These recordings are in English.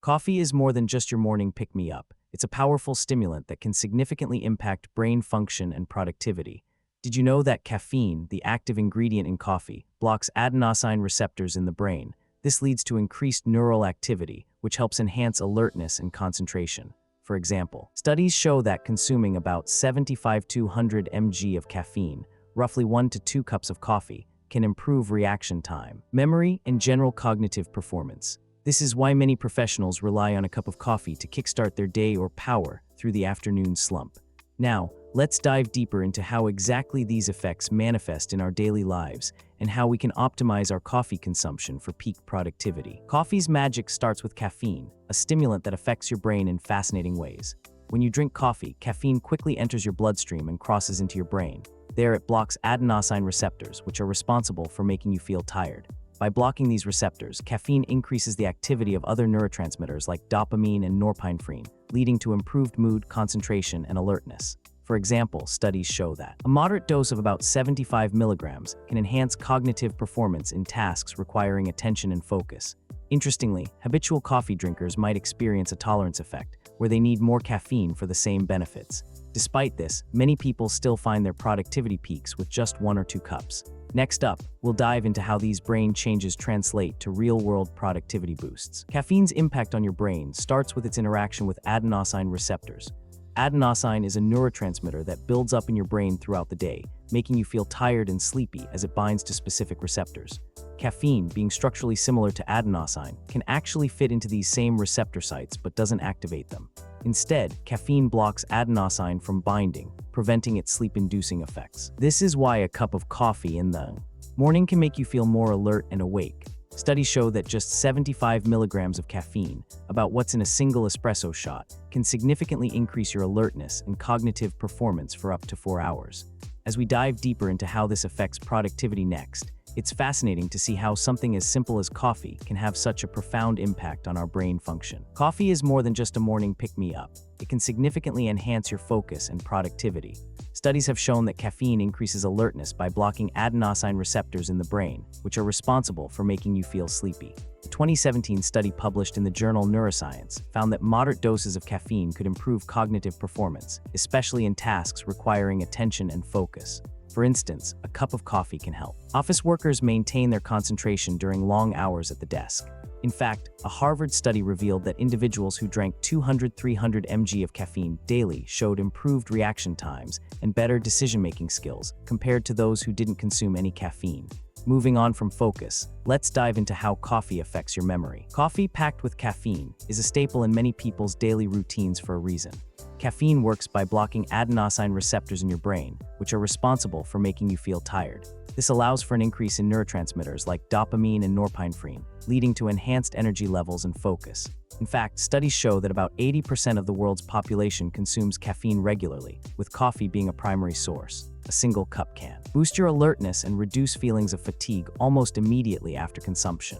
Coffee is more than just your morning pick-me-up. It's a powerful stimulant that can significantly impact brain function and productivity. Did you know that caffeine, the active ingredient in coffee, blocks adenosine receptors in the brain? This leads to increased neural activity, which helps enhance alertness and concentration. For example, studies show that consuming about 75 to 100 mg of caffeine, roughly 1 to 2 cups of coffee, can improve reaction time, memory, and general cognitive performance. This is why many professionals rely on a cup of coffee to kickstart their day or power through the afternoon slump. Now, let's dive deeper into how exactly these effects manifest in our daily lives and how we can optimize our coffee consumption for peak productivity. Coffee's magic starts with caffeine, a stimulant that affects your brain in fascinating ways. When you drink coffee, caffeine quickly enters your bloodstream and crosses into your brain. There, it blocks adenosine receptors, which are responsible for making you feel tired. By blocking these receptors, caffeine increases the activity of other neurotransmitters like dopamine and norepinephrine, leading to improved mood, concentration, and alertness. For example, studies show that a moderate dose of about 75 milligrams can enhance cognitive performance in tasks requiring attention and focus. Interestingly, habitual coffee drinkers might experience a tolerance effect, where they need more caffeine for the same benefits. Despite this, many people still find their productivity peaks with just 1 or 2 cups. Next up, we'll dive into how these brain changes translate to real-world productivity boosts. Caffeine's impact on your brain starts with its interaction with adenosine receptors. Adenosine is a neurotransmitter that builds up in your brain throughout the day, making you feel tired and sleepy as it binds to specific receptors. Caffeine, being structurally similar to adenosine, can actually fit into these same receptor sites but doesn't activate them. Instead, caffeine blocks adenosine from binding, preventing its sleep-inducing effects. This is why a cup of coffee in the morning can make you feel more alert and awake. Studies show that just 75 milligrams of caffeine, about what's in a single espresso shot, can significantly increase your alertness and cognitive performance for up to 4 hours. As we dive deeper into how this affects productivity next, it's fascinating to see how something as simple as coffee can have such a profound impact on our brain function. Coffee is more than just a morning pick-me-up. It can significantly enhance your focus and productivity. Studies have shown that caffeine increases alertness by blocking adenosine receptors in the brain, which are responsible for making you feel sleepy. A 2017 study published in the journal Neuroscience found that moderate doses of caffeine could improve cognitive performance, especially in tasks requiring attention and focus. For instance, a cup of coffee can help office workers maintain their concentration during long hours at the desk. In fact, a Harvard study revealed that individuals who drank 200-300 mg of caffeine daily showed improved reaction times and better decision-making skills compared to those who didn't consume any caffeine. Moving on from focus, let's dive into how coffee affects your memory. Coffee packed with caffeine is a staple in many people's daily routines for a reason. Caffeine works by blocking adenosine receptors in your brain, which are responsible for making you feel tired. This allows for an increase in neurotransmitters like dopamine and norepinephrine, leading to enhanced energy levels and focus. In fact, studies show that about 80% of the world's population consumes caffeine regularly, with coffee being a primary source. A single cup can boost your alertness and reduce feelings of fatigue almost immediately after consumption.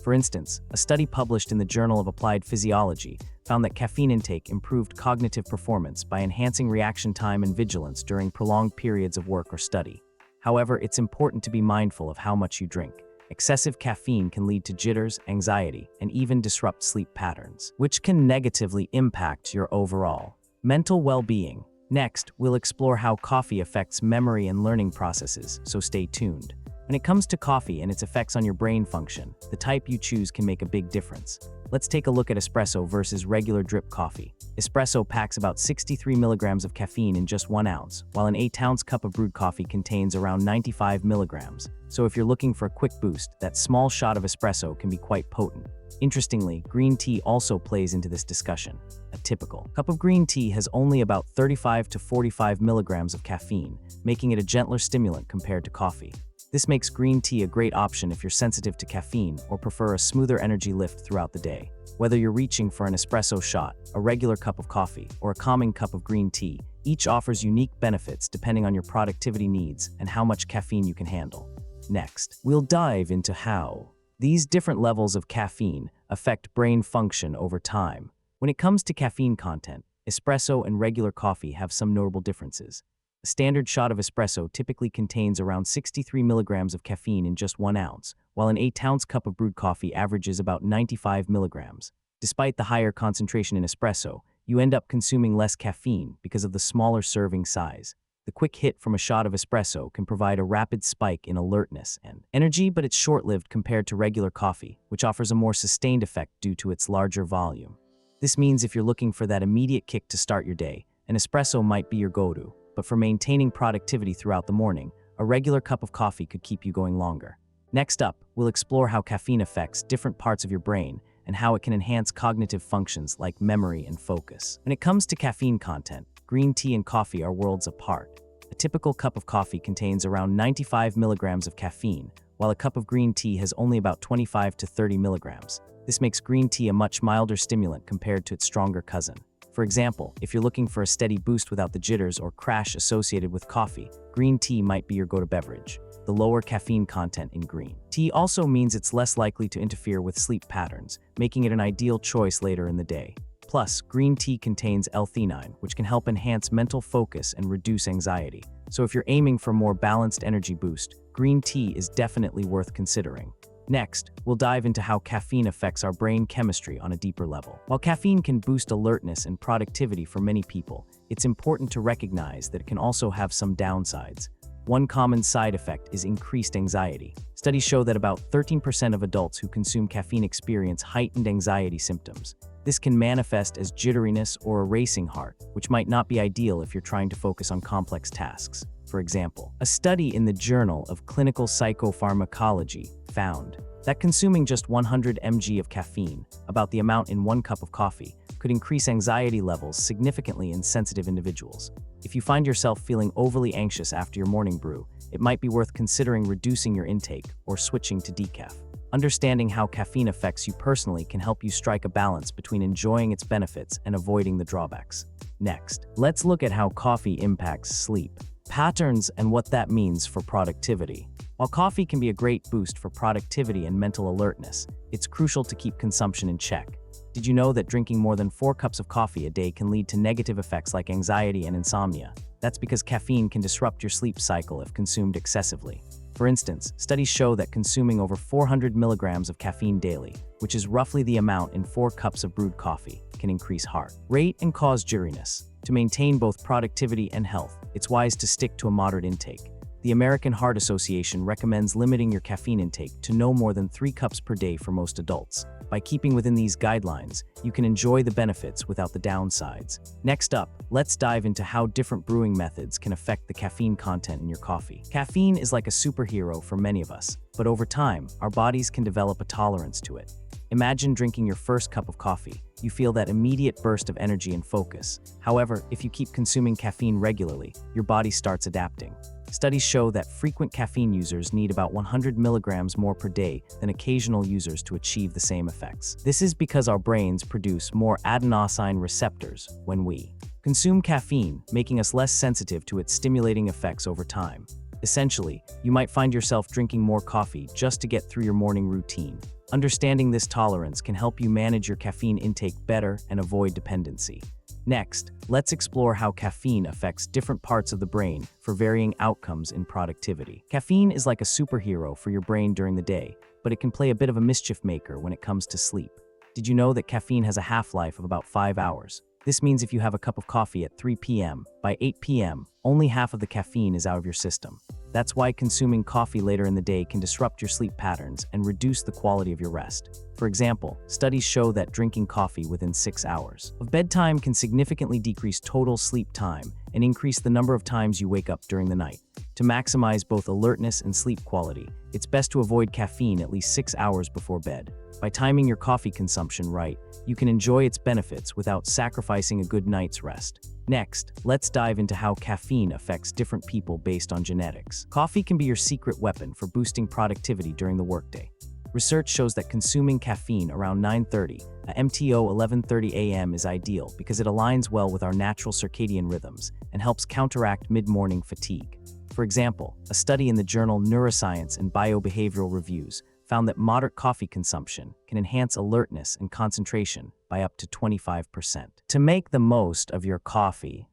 For instance, a study published in the Journal of Applied Physiology found that caffeine intake improved cognitive performance by enhancing reaction time and vigilance during prolonged periods of work or study. However, it's important to be mindful of how much you drink. Excessive caffeine can lead to jitters, anxiety, and even disrupt sleep patterns, which can negatively impact your overall mental well-being. Next, we'll explore how coffee affects memory and learning processes, so stay tuned. When it comes to coffee and its effects on your brain function, the type you choose can make a big difference. Let's take a look at espresso versus regular drip coffee. Espresso packs about 63 milligrams of caffeine in just 1 ounce, while an 8-ounce cup of brewed coffee contains around 95 milligrams. So if you're looking for a quick boost, that small shot of espresso can be quite potent. Interestingly, green tea also plays into this discussion. A typical cup of green tea has only about 35 to 45 milligrams of caffeine, making it a gentler stimulant compared to coffee. This makes green tea a great option if you're sensitive to caffeine or prefer a smoother energy lift throughout the day. Whether you're reaching for an espresso shot, a regular cup of coffee, or a calming cup of green tea, each offers unique benefits depending on your productivity needs and how much caffeine you can handle. Next, we'll dive into how these different levels of caffeine affect brain function over time. When it comes to caffeine content, espresso and regular coffee have some notable differences. A standard shot of espresso typically contains around 63 milligrams of caffeine in just 1 ounce, while an 8-ounce cup of brewed coffee averages about 95 milligrams. Despite the higher concentration in espresso, you end up consuming less caffeine because of the smaller serving size. The quick hit from a shot of espresso can provide a rapid spike in alertness and energy, but it's short-lived compared to regular coffee, which offers a more sustained effect due to its larger volume. This means if you're looking for that immediate kick to start your day, an espresso might be your go-to, but for maintaining productivity throughout the morning, a regular cup of coffee could keep you going longer. Next up, we'll explore how caffeine affects different parts of your brain and how it can enhance cognitive functions like memory and focus. When it comes to caffeine content, green tea and coffee are worlds apart. A typical cup of coffee contains around 95 milligrams of caffeine, while a cup of green tea has only about 25 to 30 milligrams. This makes green tea a much milder stimulant compared to its stronger cousin. For example, if you're looking for a steady boost without the jitters or crash associated with coffee, green tea might be your go-to beverage. The lower caffeine content in green tea also means it's less likely to interfere with sleep patterns, making it an ideal choice later in the day. Plus, green tea contains L-theanine, which can help enhance mental focus and reduce anxiety. So if you're aiming for a more balanced energy boost, green tea is definitely worth considering. Next, we'll dive into how caffeine affects our brain chemistry on a deeper level. While caffeine can boost alertness and productivity for many people, it's important to recognize that it can also have some downsides. One common side effect is increased anxiety. Studies show that about 13% of adults who consume caffeine experience heightened anxiety symptoms. This can manifest as jitteriness or a racing heart, which might not be ideal if you're trying to focus on complex tasks. For example, a study in the Journal of Clinical Psychopharmacology found that consuming just 100 mg of caffeine, about the amount in 1 cup of coffee, could increase anxiety levels significantly in sensitive individuals. If you find yourself feeling overly anxious after your morning brew, it might be worth considering reducing your intake or switching to decaf. Understanding how caffeine affects you personally can help you strike a balance between enjoying its benefits and avoiding the drawbacks. Next, let's look at how coffee impacts sleep patterns and what that means for productivity. While coffee can be a great boost for productivity and mental alertness, it's crucial to keep consumption in check. Did you know that drinking more than 4 cups of coffee a day can lead to negative effects like anxiety and insomnia? That's because caffeine can disrupt your sleep cycle if consumed excessively. For instance, studies show that consuming over 400 milligrams of caffeine daily, which is roughly the amount in 4 cups of brewed coffee, can increase heart rate and cause jitteriness. To maintain both productivity and health, it's wise to stick to a moderate intake. The American Heart Association recommends limiting your caffeine intake to no more than 3 cups per day for most adults. By keeping within these guidelines, you can enjoy the benefits without the downsides. Next up, let's dive into how different brewing methods can affect the caffeine content in your coffee. Caffeine is like a superhero for many of us, but over time, our bodies can develop a tolerance to it. Imagine drinking your first cup of coffee. You feel that immediate burst of energy and focus. However, if you keep consuming caffeine regularly, your body starts adapting. Studies show that frequent caffeine users need about 100 milligrams more per day than occasional users to achieve the same effects. This is because our brains produce more adenosine receptors when we consume caffeine, making us less sensitive to its stimulating effects over time. Essentially, you might find yourself drinking more coffee just to get through your morning routine. Understanding this tolerance can help you manage your caffeine intake better and avoid dependency. Next, let's explore how caffeine affects different parts of the brain for varying outcomes in productivity. Caffeine is like a superhero for your brain during the day, but it can play a bit of a mischief maker when it comes to sleep. Did you know that caffeine has a half-life of about 5 hours? This means if you have a cup of coffee at 3 p.m., by 8 p.m., only half of the caffeine is out of your system. That's why consuming coffee later in the day can disrupt your sleep patterns and reduce the quality of your rest. For example, studies show that drinking coffee within 6 hours of bedtime can significantly decrease total sleep time and increase the number of times you wake up during the night. To maximize both alertness and sleep quality, it's best to avoid caffeine at least 6 hours before bed. By timing your coffee consumption right, you can enjoy its benefits without sacrificing a good night's rest. Next, let's dive into how caffeine affects different people based on genetics. Coffee can be your secret weapon for boosting productivity during the workday. Research shows that consuming caffeine around 9:30, MTO 11:30 a.m. is ideal because it aligns well with our natural circadian rhythms and helps counteract mid-morning fatigue. For example, a study in the journal Neuroscience and Biobehavioral Reviews found that moderate coffee consumption can enhance alertness and concentration by up to 25%. To make the most of your coffee,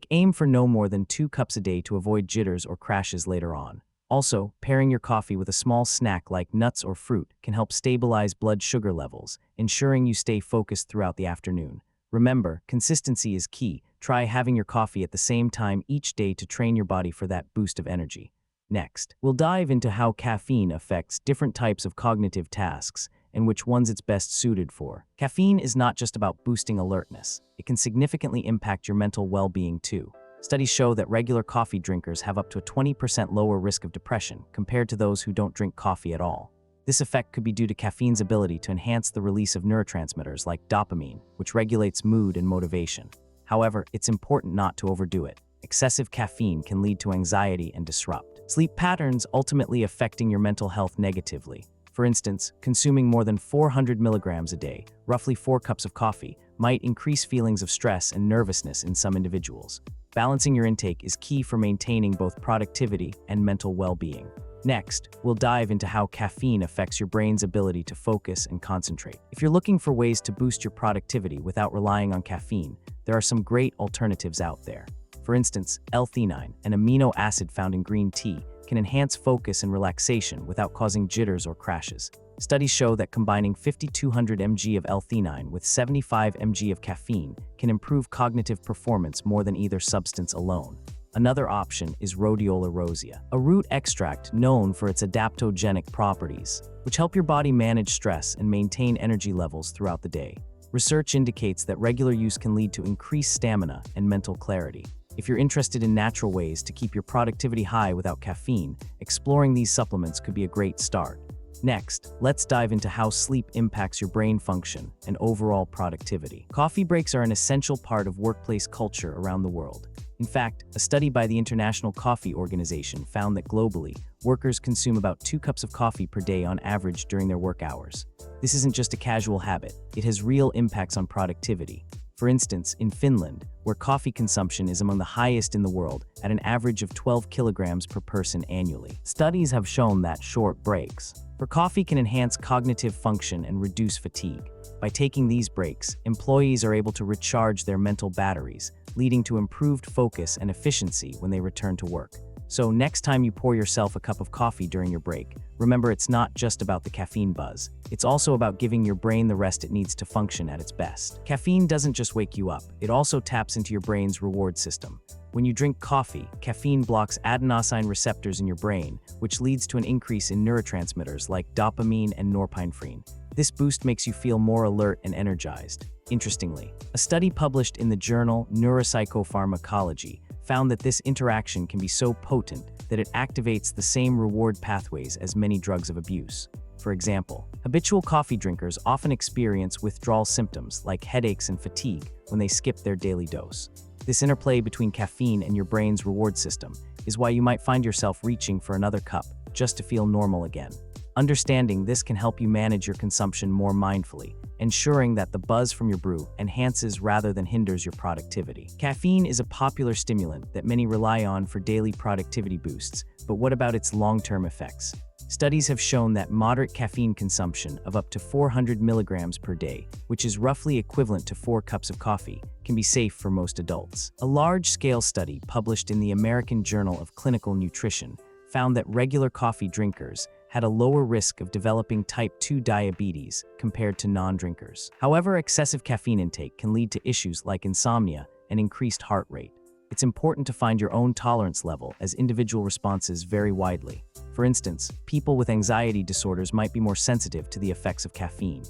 aim for no more than 2 cups a day to avoid jitters or crashes later on. Also, pairing your coffee with a small snack like nuts or fruit can help stabilize blood sugar levels, ensuring you stay focused throughout the afternoon. Remember, consistency is key. Try having your coffee at the same time each day to train your body for that boost of energy. Next, we'll dive into how caffeine affects different types of cognitive tasks and which ones it's best suited for. Caffeine is not just about boosting alertness. It can significantly impact your mental well-being too. Studies show that regular coffee drinkers have up to a 20% lower risk of depression compared to those who don't drink coffee at all. This effect could be due to caffeine's ability to enhance the release of neurotransmitters like dopamine, which regulates mood and motivation. However, it's important not to overdo it. Excessive caffeine can lead to anxiety and disrupt sleep patterns, ultimately affecting your mental health negatively. For instance, consuming more than 400 milligrams a day, roughly 4 cups of coffee, might increase feelings of stress and nervousness in some individuals. Balancing your intake is key for maintaining both productivity and mental well-being. Next, we'll dive into how caffeine affects your brain's ability to focus and concentrate. If you're looking for ways to boost your productivity without relying on caffeine, there are some great alternatives out there. For instance, L-theanine, an amino acid found in green tea, can enhance focus and relaxation without causing jitters or crashes. Studies show that combining 5,200 mg of L-theanine with 75 mg of caffeine can improve cognitive performance more than either substance alone. Another option is rhodiola rosea, a root extract known for its adaptogenic properties, which help your body manage stress and maintain energy levels throughout the day. Research indicates that regular use can lead to increased stamina and mental clarity. If you're interested in natural ways to keep your productivity high without caffeine, exploring these supplements could be a great start. Next, let's dive into how sleep impacts your brain function and overall productivity. Coffee breaks are an essential part of workplace culture around the world. In fact, a study by the International Coffee Organization found that globally, workers consume about 2 cups of coffee per day on average during their work hours. This isn't just a casual habit, it has real impacts on productivity. For instance, in Finland, where coffee consumption is among the highest in the world at an average of 12 kilograms per person annually, studies have shown that short breaks for coffee can enhance cognitive function and reduce fatigue. By taking these breaks, employees are able to recharge their mental batteries, leading to improved focus and efficiency when they return to work. So next time you pour yourself a cup of coffee during your break, remember it's not just about the caffeine buzz. It's also about giving your brain the rest it needs to function at its best. Caffeine doesn't just wake you up, it also taps into your brain's reward system. When you drink coffee, caffeine blocks adenosine receptors in your brain, which leads to an increase in neurotransmitters like dopamine and norepinephrine. This boost makes you feel more alert and energized. Interestingly, a study published in the journal Neuropsychopharmacology found that this interaction can be so potent that it activates the same reward pathways as many drugs of abuse. For example, habitual coffee drinkers often experience withdrawal symptoms like headaches and fatigue when they skip their daily dose. This interplay between caffeine and your brain's reward system is why you might find yourself reaching for another cup just to feel normal again. Understanding this can help you manage your consumption more mindfully, ensuring that the buzz from your brew enhances rather than hinders your productivity. Caffeine is a popular stimulant that many rely on for daily productivity boosts, but what about its long-term effects? Studies have shown that moderate caffeine consumption of up to 400 milligrams per day, which is roughly equivalent to 4 cups of coffee, can be safe for most adults. A large-scale study published in the American Journal of Clinical Nutrition found that regular coffee drinkers had a lower risk of developing type 2 diabetes compared to non-drinkers. However, excessive caffeine intake can lead to issues like insomnia and increased heart rate. It's important to find your own tolerance level as individual responses vary widely. For instance, people with anxiety disorders might be more sensitive to the effects of caffeine.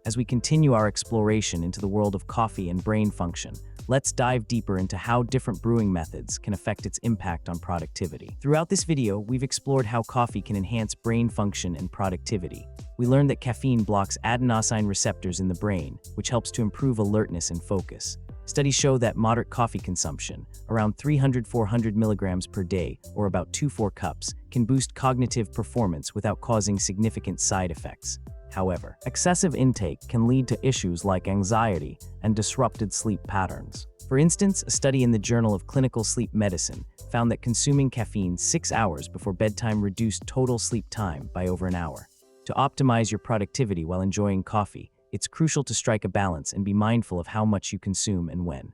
As we continue our exploration into the world of coffee and brain function, let's dive deeper into how different brewing methods can affect its impact on productivity. Throughout this video, we've explored how coffee can enhance brain function and productivity. We learned that caffeine blocks adenosine receptors in the brain, which helps to improve alertness and focus. Studies show that moderate coffee consumption, around 300-400 milligrams per day, or about 2-4 cups, can boost cognitive performance without causing significant side effects. However, excessive intake can lead to issues like anxiety and disrupted sleep patterns. For instance, a study in the Journal of Clinical Sleep Medicine found that consuming caffeine 6 hours before bedtime reduced total sleep time by over an hour. To optimize your productivity while enjoying coffee, it's crucial to strike a balance and be mindful of how much you consume and when.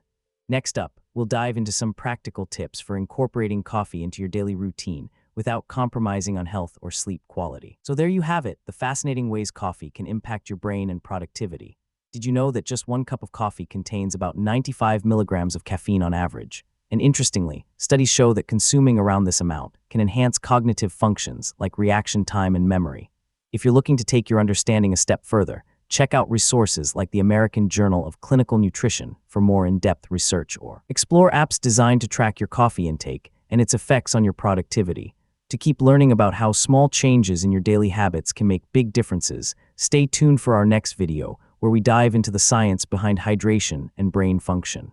Next up, we'll dive into some practical tips for incorporating coffee into your daily routine without compromising on health or sleep quality. So there you have it, the fascinating ways coffee can impact your brain and productivity. Did you know that just 1 cup of coffee contains about 95 milligrams of caffeine on average? And interestingly, studies show that consuming around this amount can enhance cognitive functions like reaction time and memory. If you're looking to take your understanding a step further, check out resources like the American Journal of Clinical Nutrition for more in-depth research, or explore apps designed to track your coffee intake and its effects on your productivity. To keep learning about how small changes in your daily habits can make big differences, stay tuned for our next video, where we dive into the science behind hydration and brain function.